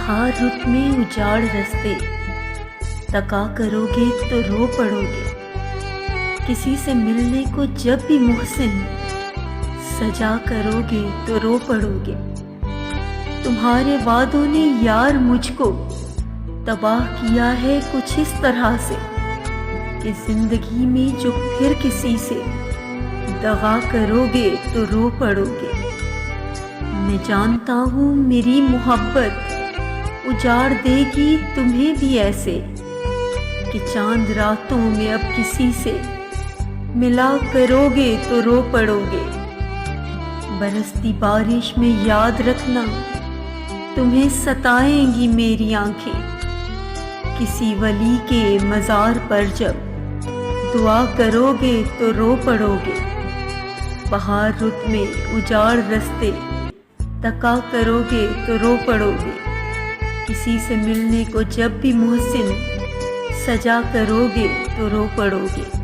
بہار رت میں اجاڑ رستے، تکا کرو گے تو رو پڑو گے۔ کسی سے ملنے کو جب بھی محسن سجا کرو گے تو رو پڑو گے۔ تمہارے وعدوں نے یار مجھ کو تباہ کیا ہے کچھ اس طرح سے کہ زندگی میں جو پھر کسی سے دغا کرو گے تو رو پڑو گے۔ میں جانتا ہوں میری محبت اجاڑ دے گی تمہیں بھی ایسے کہ چاند راتوں میں اب کسی سے ملا کرو گے تو رو پڑو گے۔ برستی بارش میں یاد رکھنا تمہیں ستائیں گی میری آنکھیں، کسی ولی کے مزار پر جب دعا کرو گے تو رو پڑو گے۔ بہار رت میں اجاڑ رستے، تکا کرو گے تو رو پڑو گے۔ کسی سے ملنے کو جب بھی محسن سجا کرو گے تو رو پڑو گے۔